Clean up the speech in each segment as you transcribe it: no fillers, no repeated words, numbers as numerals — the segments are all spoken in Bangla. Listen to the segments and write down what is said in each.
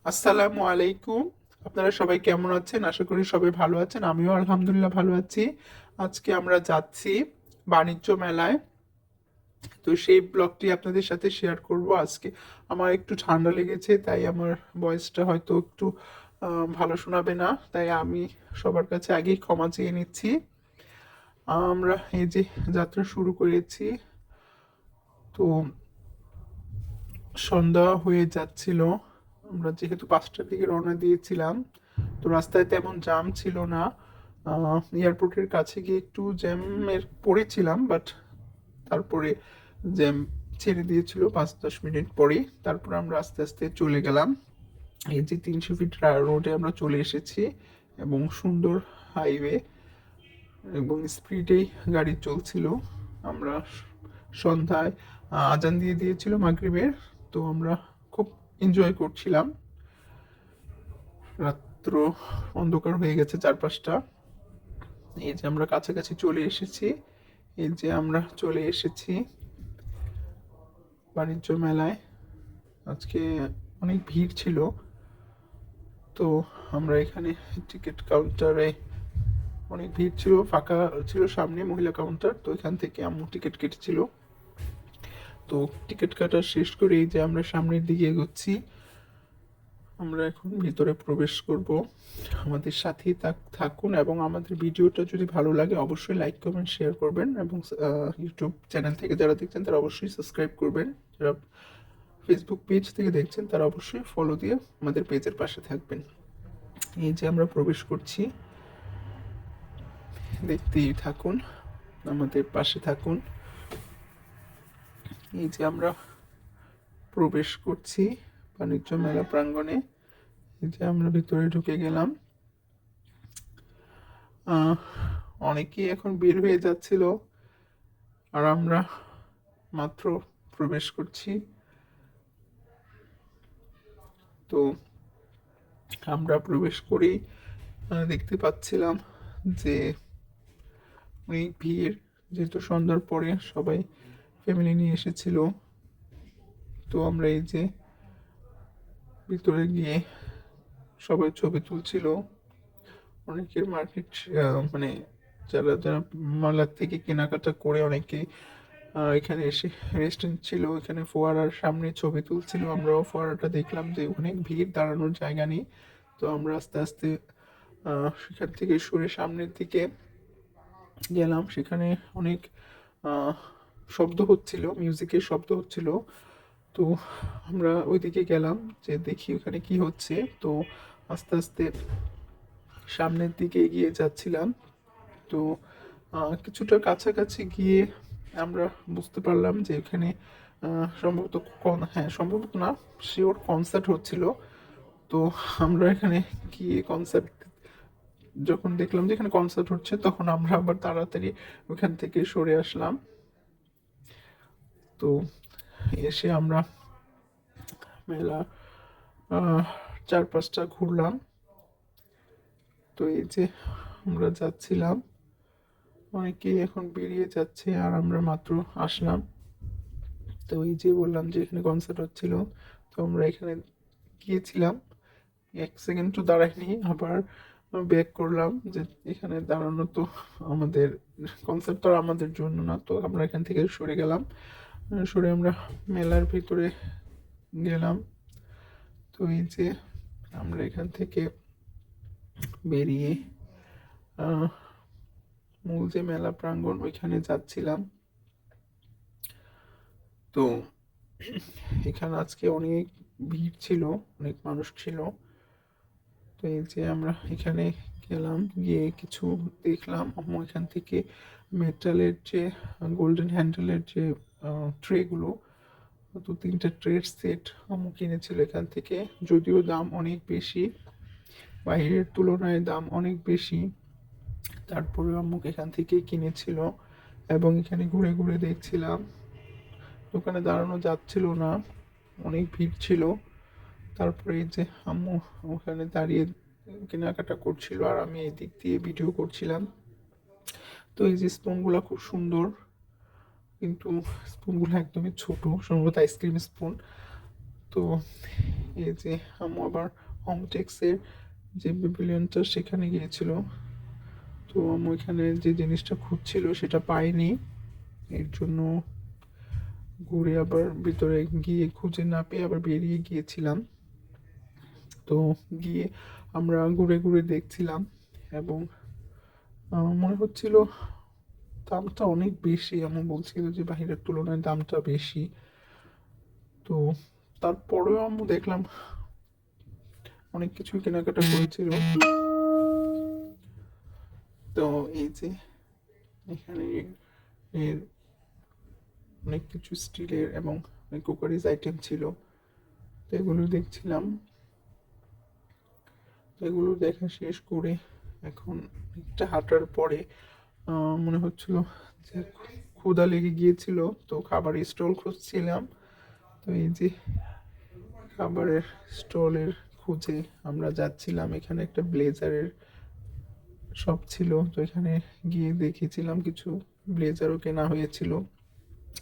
আসসালামু আলাইকুম। আপনারা সবাই কেমন আছেন? আশা করি সবাই ভালো আছেন। আমিও আলহামদুলিল্লাহ ভালো আছি। আজকে আমরা যাচ্ছি বাণিজ্য মেলায়। তো সেই ব্লগটি আপনাদের সাথে শেয়ার করব আজকে। আমার একটু ঠান্ডা লেগেছে, তাই আমার ভয়েসটা হয়তো একটু ভালো শোনাবে না। তাই আমি সবার কাছে আগেই ক্ষমা চেয়ে নিচ্ছি। আমরা এই যে যাত্রা শুরু করেছি। তো সন্ধ্যা হয়ে যাচ্ছিল। আমরা যেহেতু 5টার দিকে রওনা দিয়েছিলাম, তো রাস্তায় তেমন জ্যাম ছিল না। এয়ারপোর্টের কাছে গিয়ে একটু জ্যামের পড়েছিলাম, বাট তারপরে জ্যাম ছেড়ে দিয়েছিল 5-10 মিনিট পরে। তারপর আমরা আস্তে আস্তে চলে গেলাম। এই যে 300 ফিট রোডে আমরা চলে এসেছি, এবং সুন্দর হাইওয়ে এবং স্পিডেই গাড়ি চলছিল। আমরা সন্ধ্যায় আজান দিয়ে দিয়েছিল মাগরিবের। তো আমরা খুব এনজয় করছিলাম। রাত্র অন্ধকার হয়ে গেছে চারপাশটা। এই যে আমরা কাছাকাছি চলে এসেছি। এই যে আমরা চলে এসেছি বাণিজ্য মেলায়। আজকে অনেক ভিড় ছিল। তো আমরা এখানে টিকিট কাউন্টারে অনেক ভিড় ছিল, ফাঁকা ছিল সামনে মহিলা কাউন্টার। তো এখান থেকে আম্মু টিকিট কেটেছিল। তো টিকিট কাটা শেষ করে এই যে আমরা সামনের দিকে এগোচ্ছি। আমরা এখন ভিতরে প্রবেশ করব। আমাদের সাথেই থাকুন, এবং আমাদের ভিডিওটা যদি ভালো লাগে অবশ্যই লাইক কমেন্ট শেয়ার করবেন, এবং ইউটিউব চ্যানেল থেকে যারা দেখছেন তারা অবশ্যই সাবস্ক্রাইব করবেন। যারা ফেসবুক পেজ থেকে দেখছেন তারা অবশ্যই ফলো দিয়ে আমাদের পেজের পাশে থাকবেন। এই যে আমরা প্রবেশ করছি, দেখতেই থাকুন, আমাদের পাশে থাকুন। এই যে আমরা প্রবেশ করছি বাণিজ্য মেলা প্রাঙ্গণে। এই যে আমরা ভিতরে ঢুকে গেলাম। অনেকেই এখন বের হয়ে যাচ্ছিল, আর আমরা মাত্র প্রবেশ করছি। তো আমরা প্রবেশ করেই দেখতে পাচ্ছিলাম যে অনেক ভিড়, যেহেতু সন্ধ্যার পরে সবাই ফ্যামিলি নিয়ে এসেছিল। তো আমরা এই যে ভিতরে গিয়ে সবাই ছবি তুলছিল। অনেকের মার্কেট, মানে যারা যারা মেলার থেকে কেনাকাটা করে অনেকে এখানে এসে রেস্ট ছিল। এখানে ফোয়ারার সামনে ছবি তুলছিল। আমরাও ফোয়ারাটা দেখলাম যে অনেক ভিড়, দাঁড়ানোর জায়গা নেই। তো আমরা আস্তে আস্তে সেখান থেকে সরে সামনের দিকে গেলাম। সেখানে অনেক শব্দ হচ্ছিল, মিউজিকের শব্দ হচ্ছিল। তো আমরা ওইদিকে গেলাম যে দেখি ওখানে কি হচ্ছে। তো আস্তে আস্তে সামনের দিকে এগিয়ে যাচ্ছিলাম। তো কিছুটা কাছাকাছি গিয়ে আমরা বুঝতে পারলাম যে এখানে সম্ভবত হ্যাঁ, সম্ভবত না, শিওর কনসার্ট হচ্ছিল। তো আমরা এখানে গিয়ে কনসার্ট যখন দেখলাম যে এখানে কনসার্ট হচ্ছে, তখন আমরা আবার তাড়াতাড়ি ওখান থেকে সরে আসলাম। তো এসে আমরা মেলা চারপাশটা ঘুরলাম। তো এই যে আমরা যাচ্ছিলাম, অনেকেই এখন বেরিয়ে যাচ্ছে, আর আমরা মাত্র আসলাম। তো এই যে বললাম যে এখানে কনসার্ট হচ্ছিল। তো আমরা এখানে গিয়েছিলাম, 1 সেকেন্ডও দাঁড়াইনি, আবার ব্যাক করলাম যে এখানে দাঁড়ানো তো আমাদের কনসার্ট তো আর আমাদের জন্য না। তো আমরা এখান থেকে সরে গেলাম। সরে আমরা মেলার ভিতরে গেলাম। তো এই যে আমরা এখান থেকে বেরিয়ে মূল যে মেলা প্রাঙ্গণ ওইখানে যাচ্ছিলাম। তো এখানে আজকে অনেক ভিড় ছিল, অনেক মানুষ ছিল। তো এই যে আমরা এখানে গেলাম, গিয়ে কিছু দেখলাম। আম্মু এখান থেকে মেটালের যে গোল্ডেন হ্যান্ডেলের যে ট্রেগুলো, তো 3টা ট্রের সেট আম্মু কিনেছিল এখান থেকে। যদিও দাম অনেক বেশি, বাইরের তুলনায় দাম অনেক বেশি, তারপরেও আম্মু এখান থেকেই কিনেছিল। এবং এখানে ঘুরে ঘুরে দেখছিলাম, দোকানে দাঁড়ানো যাচ্ছিল না, অনেক ভিড় ছিল। তারপরে এই যে আম্মু ওখানে দাঁড়িয়ে কেনাকাটা করছিল, আর আমি এই দিক দিয়ে ভিডিও করছিলাম। তো এই যে স্পুনগুলো খুব সুন্দর, কিন্তু স্পুনগুলো একদমই ছোট, সম্ভবত আইসক্রিম স্পুন। তো এই যে আম্মু আবার হোমটেক্সের যে প্যাভিলিয়নটা সেখানে গিয়েছিল। তো আম্মু এখানে যে জিনিসটা খুঁজছিল সেটা পাইনি, এর জন্য ঘুরে আবার ভিতরে গিয়ে খুঁজে না পেয়ে আবার বেরিয়ে গিয়েছিলাম। তো গিয়ে আমরা ঘুরে ঘুরে দেখছিলাম এবং মনে হচ্ছিল দামটা অনেক বেশি। আম্মু বলছিল যে বাহিরের তুলনায় দামটা বেশি। তো তারপরেও আম্মু দেখলাম অনেক কিছুই কেনাকাটা করেছিল। তো এই যে এখানে এর অনেক কিছু স্টিলের এবং কুকারিজ আইটেম ছিল, তো এগুলো দেখছিলাম। তো এগুলো দেখা শেষ করে এখন একটা হাঁটার পরে মনে হচ্ছিল যে ক্ষুধা লেগে গিয়েছিল, তো খাবারের স্টল খুঁজছিলাম। তো এই যে খাবারের স্টলের খুঁজে আমরা যাচ্ছিলাম, এখানে একটা ব্লেজারের শপ ছিল, তো এখানে গিয়ে দেখেছিলাম কিছু ব্লেজারও কেনা হয়েছিল।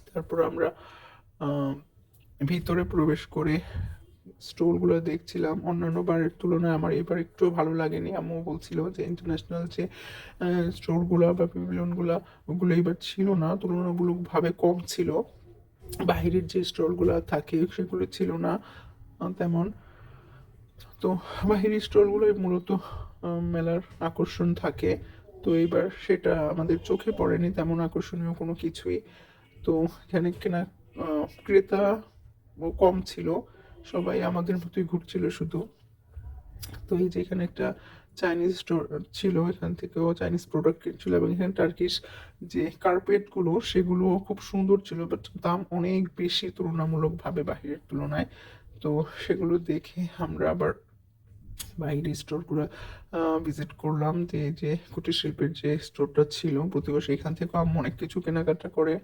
তারপর আমরা ভিতরে প্রবেশ করে স্টোরগুলো দেখছিলাম। অন্যান্য বারের তুলনায় আমার এবার একটু ভালো লাগেনি। আম্মু বলছিল যে ইন্টারন্যাশনাল যে স্টোরগুলো বা প্যাভিলিয়নগুলো ওগুলো এবার ছিল না, তুলনামূলকভাবে কম ছিল। বাহিরের যে স্টলগুলো থাকে সেগুলো ছিল না তেমন। তো বাহিরের স্টলগুলোই মূলত মেলার আকর্ষণ থাকে। তো এবার সেটা আমাদের চোখে পড়েনি তেমন আকর্ষণীয় কোনো কিছুই। তো এখানে কেনা ক্রেতা কম ছিল, সবাই আমাদের মতোই ঘুরছিল শুধু। তো এই যে এখানে একটা চাইনিজ স্টোর ছিল, এখান থেকেও চাইনিজ প্রোডাক্ট কিনছিল এবং এখানে টার্কিশ যে কার্পেটগুলো সেগুলো খুব সুন্দর ছিল, বাট দাম অনেক বেশি তুলনামূলকভাবে বাহিরের তুলনায়। তো সেগুলো দেখে আমরা আবার বাইরের স্টোরগুলো ভিজিট করলাম। যে কুটির শিল্পের যে স্টোরটা ছিল প্রতিবার, সেখান থেকে আম্মু অনেক কিছু কেনাকাটা করে,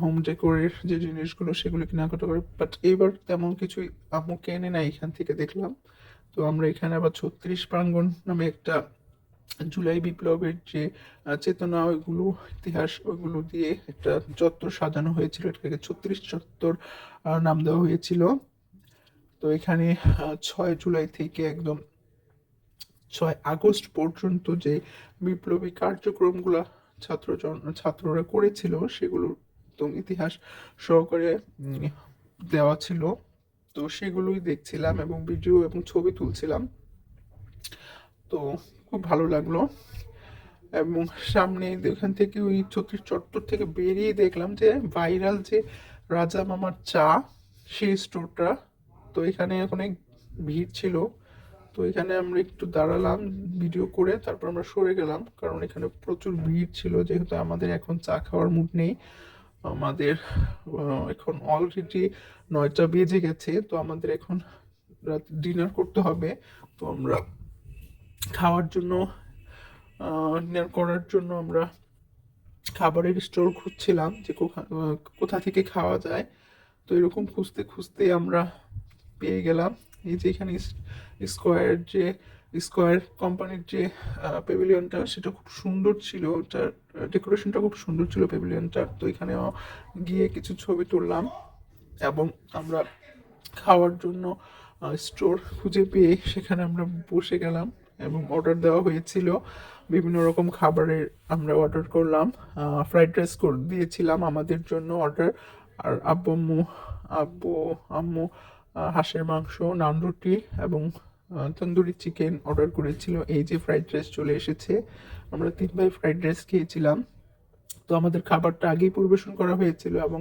হোম ডেকোরের যে জিনিসগুলো সেগুলো কেনাকাটা করে। বাট এবার তেমন কিছুই আম্মু কেনে না এখান থেকে দেখলাম। তো আমরা এখানে আবার 36 প্রাঙ্গণ নামে একটা জুলাই বিপ্লবের যে চেতনা, ওইগুলো ইতিহাস ওইগুলো দিয়ে একটা চত্বর সাজানো হয়েছিল, এটাকে 36 চত্বর নাম দেওয়া হয়েছিল। তো এখানে 6 জুলাই থেকে একদম 6 আগস্ট পর্যন্ত যে বিপ্লবী কার্যক্রমগুলো ছাত্ররা করেছিল সেগুলো একদম ইতিহাস সহকারে দেওয়া ছিল। তো সেগুলোই দেখছিলাম এবং ভিডিও এবং ছবি তুলছিলাম। তো খুব ভালো লাগলো। এবং সামনে এখান থেকে ওই 36 চত্বর থেকে বেরিয়ে দেখলাম যে ভাইরাল যে রাজা মামার চা, সেই স্টোরটা। তো এখানে অনেক ভিড় ছিল। তো এখানে আমরা একটু দাঁড়ালাম ভিডিও করে, তারপর আমরা সরে গেলাম, কারণ এখানে প্রচুর ভিড় ছিল। যেহেতু আমাদের এখন চা খাওয়ার মুড নেই, আমাদের এখন অলরেডি 9টা বেজে গেছে, তো আমাদের এখন রাত ডিনার করতে হবে। তো আমরা খাওয়ার জন্য ডিনার করার জন্য আমরা খাবারের স্টোর খুঁজছিলাম যে কোথা থেকে খাওয়া যায়। তো এরকম খুঁজতে খুঁজতে আমরা পেয়ে গেলাম এই যে এখানে স্কোয়ার কোম্পানির যে প্যাভিলিয়নটা, সেটা খুব সুন্দর ছিল, ওটার ডেকোরেশনটা খুব সুন্দর ছিল প্যাভিলিয়নটার। তো এখানেও গিয়ে কিছু ছবি তুললাম এবং আমরা খাওয়ার জন্য স্টোর খুঁজে পেয়ে সেখানে আমরা বসে গেলাম এবং অর্ডার দেওয়া হয়েছিল বিভিন্ন রকম খাবারের। আমরা অর্ডার করলাম, ফ্রাইড রাইস দিয়েছিলাম আমাদের জন্য অর্ডার, আর আব্বু আম্মু হাঁসের মাংস, নান রুটি এবং তন্দুরি চিকেন অর্ডার করেছিল। এই যে ফ্রাইড রাইস চলে এসেছে, আমরা 3 ভাই ফ্রাইড রাইস খেয়েছিলাম। তো আমাদের খাবারটা আগেই পরিবেশন করা হয়েছিল এবং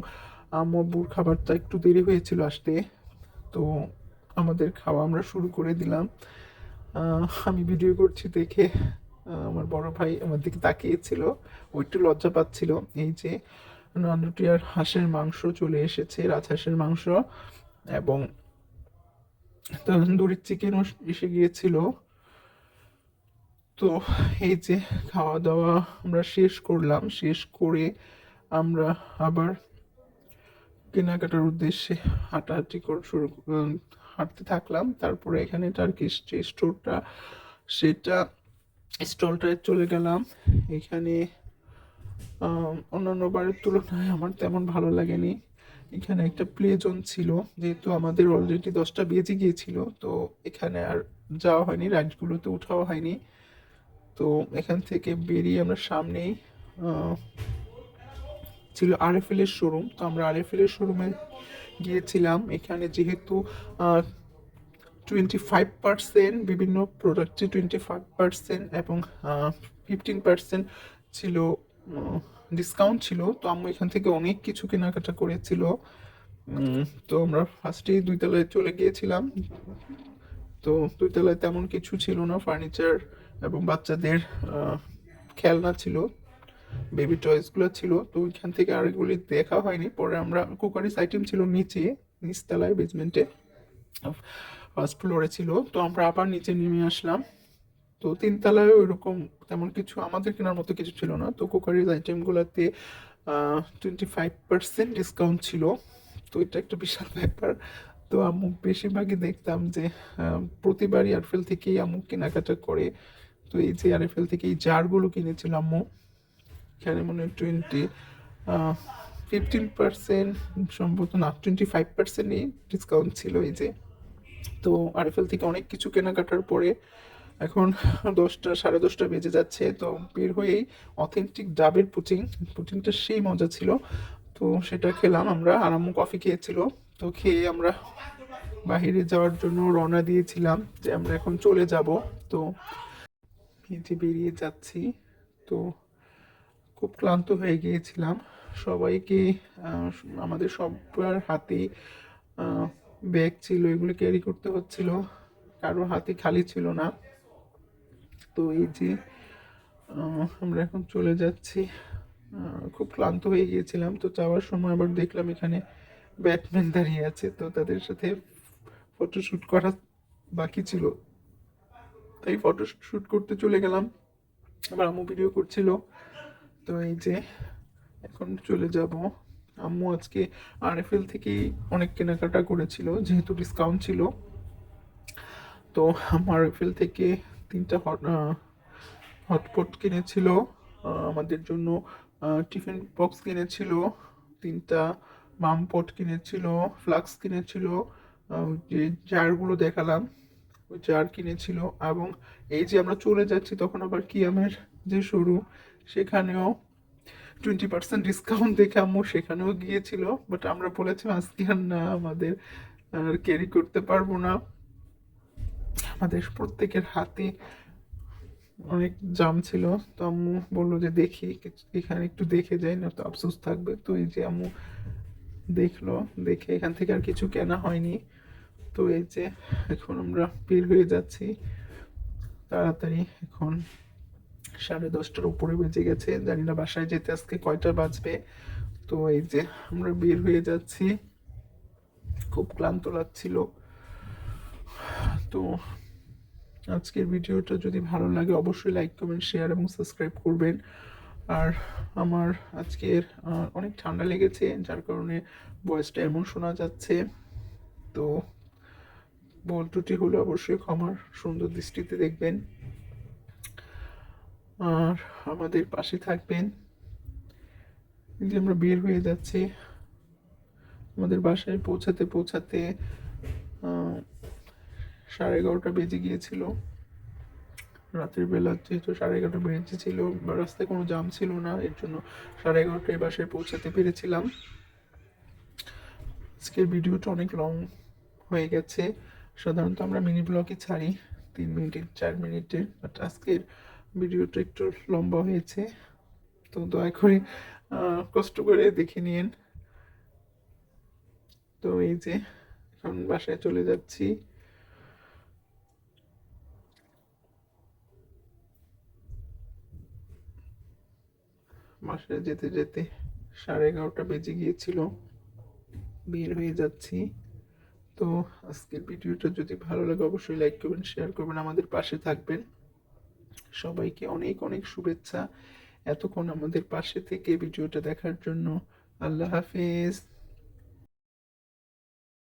আম্মুর খাবারটা একটু দেরি হয়েছিল আসতে। তো আমাদের খাওয়া আমরা শুরু করে দিলাম। আমি ভিডিও করছি দেখে আমার বড় ভাই আমার দিকে তাকিয়েছিল, ও একটু লজ্জা পাচ্ছিল। এই যে নান রুটি আর হাঁসের মাংস চলে এসেছে, রাজহাঁসের মাংস, এবং তন্দুরি চিকেনও এসে গিয়েছিল। তো এই যে খাওয়া দাওয়া আমরা শেষ করলাম, শেষ করে আমরা আবার কেনাকাটার উদ্দেশ্যে হাঁটাহাঁটি হাঁটতে থাকলাম। তারপরে এখানে টার্কিশ যে স্টোরটা, সেটা স্টলটায় চলে গেলাম। এখানে অন্যান্য বারের তুলনায় আমার তেমন ভালো লাগেনি। এখানে একটা প্লে জোন ছিল, যেহেতু আমাদের অলরেডি 10টা বেজে গিয়েছিল, তো এখানে আর যাওয়া হয়নি, রাইডগুলোতে উঠাও হয়নি। তো এখান থেকে বেরিয়ে আমরা সামনেই ছিল আরএফএল এর শোরুম। তো আমরা আরএফএল এর শোরুমে গিয়েছিলাম। এখানে যেহেতু 25% বিভিন্ন প্রোডাক্টে 25% এবং 15% ছিল ডিসকাউন্ট ছিল। তো আম্মু এখান থেকে অনেক কিছু কেনাকাটা করেছিল। তো আমরা ফার্স্টেই 2 তলায় চলে গিয়েছিলাম। তো 2 তলায় তেমন কিছু ছিল না, ফার্নিচার এবং বাচ্চাদের খেলনা ছিল, বেবি টয়েসগুলো ছিল। তো ওইখান থেকে আর এগুলি দেখা হয়নি। পরে আমরা কুকারিস আইটেম ছিল নিচে, নিচতলায় বেসমেন্টে, ফার্স্ট ফ্লোরে ছিল। তো আমরা আবার নিচে নেমে আসলাম। তো 3 তলায় ওইরকম তেমন কিছু আমাদের কেনার মতো কিছু ছিল না। তো কুকারিজ আইটেমগুলোতে 25% ডিসকাউন্ট ছিল। তো এটা একটা বিশাল ব্যাপার। তো আম্মু বেশিরভাগই দেখতাম যে প্রতিবারই আরএফএল থেকেই আম্মু কেনাকাটা করে। তো এই যে আরএফএল থেকে এই জারগুলো কিনেছিল আম্মু, এখানে মনে হয় 15% সম্ভবত না, 25%ই ডিসকাউন্ট ছিল এই যে। তো আরএফএল থেকে অনেক কিছু কেনাকাটার পরে এখন 10টা, 10:30 বেজে যাচ্ছে। তো বের হয়েই অথেন্টিক ডাবের পুডিংটা সেই মজা ছিল। তো সেটা খেলাম আমরা, আর আম্মু কফি খেয়েছিল। তো খেয়ে আমরা বাহিরে যাওয়ার জন্য রওনা দিয়েছিলাম যে আমরা এখন চলে যাব। তো এই যে বেরিয়ে যাচ্ছি। তো খুব ক্লান্ত হয়ে গিয়েছিলাম। সবাইকে আমাদের সবার হাতে ব্যাগ ছিল, এগুলো ক্যারি করতে হচ্ছিল, কারো হাতে খালি ছিল না। তো এই যে আমরা এখন চলে যাচ্ছি। খুব ক্লান্ত হয়ে গিয়েছিলাম। তো যাওয়ার সময় আবার দেখলাম এখানে ব্যাটম্যান দাঁড়িয়ে আছে। তো তাদের সাথে ফটোশ্যুট করা বাকি ছিল, তাই ফটোশ্যুট করতে চলে গেলাম। আবার আম্মু ভিডিও করছিল। তো এই যে এখন চলে যাব। আম্মু আজকে আরএফএল থেকেই অনেক কেনাকাটা করেছিল, যেহেতু ডিসকাউন্ট ছিল। তো আমার আরএফএল থেকে 3টা হটপট কিনেছিল আমাদের জন্য, টিফিন বক্স কিনেছিল 3টা, মাম পট কিনেছিল, ফ্লাক্স কিনেছিল, যে জারগুলো দেখালাম ওই জার কিনেছিল। এবং এই যে আমরা চলে যাচ্ছি তখন আবার কিয়ামের যে শোরুম, সেখানেও 20% ডিসকাউন্ট দেখে আম্মু সেখানেও গিয়েছিল। বাট আমরা বলেছিলাম আজকে আর না, আমাদের আর ক্যারি করতে পারবো না, আমাদের প্রত্যেকের হাতে অনেক জাম ছিল। তো আম্মু বললো যে দেখি এখানে একটু দেখে যাই, না তো আফসোস থাকবে। তো এই যে আম্মু দেখলো, দেখে এখান থেকে আর কিছু কেনা হয়নি। তো এই যে এখন আমরা বের হয়ে যাচ্ছি তাড়াতাড়ি। এখন 10:30টার উপরে বেজে গেছে, জানি না বাসায় যেতে আজকে কয়টা বাজবে। তো এই যে আমরা বের হয়ে যাচ্ছি, খুব ক্লান্ত লাগছিল। তো আজকের ভিডিওটা যদি ভালো লাগে অবশ্যই লাইক, কমেন্ট, শেয়ার এবং সাবস্ক্রাইব করবেন। আর আমার আজকের অনেক ঠান্ডা লেগেছে, যার কারণে ভয়েসটা এমন শোনা যাচ্ছে। তো ভুল ত্রুটি হলে অবশ্যই ক্ষমার সুন্দর দৃষ্টিতে দেখবেন, আর আমাদের পাশে থাকবেন। যে আমরা বের হয়ে যাচ্ছি, আমাদের বাসায় পৌঁছাতে পৌঁছাতে 11:30 বেজে গিয়েছিল। রাতের বেলা যেহেতু 11:30 বেজেছিল, বা রাস্তায় কোনো জাম ছিল না, এর জন্য 11:30টায় বাসায় পৌঁছাতে পেরেছিলাম। আজকের ভিডিওটা অনেক লং হয়ে গেছে। সাধারণত আমরা মিনি ব্লগই ছাড়ি 3 মিনিটের, 4 মিনিটের, বাট আজকের ভিডিওটা একটু লম্বা হয়েছে। তো দয়া করে কষ্ট করে দেখে নিন। তো এই যে এখন বাসায় চলে যাচ্ছি। বাসায় যেতে যেতে 11:30 বেজে গিয়েছিল, বের হয়ে যাচ্ছি। তো আজকের ভিডিওটা যদি ভালো লাগে অবশ্যই লাইক করবেন, শেয়ার করবেন, আমাদের পাশে থাকবেন। সবাইকে অনেক অনেক শুভেচ্ছা এতক্ষণ আমাদের পাশে থেকে ভিডিওটা দেখার জন্য। আল্লাহ হাফেজ।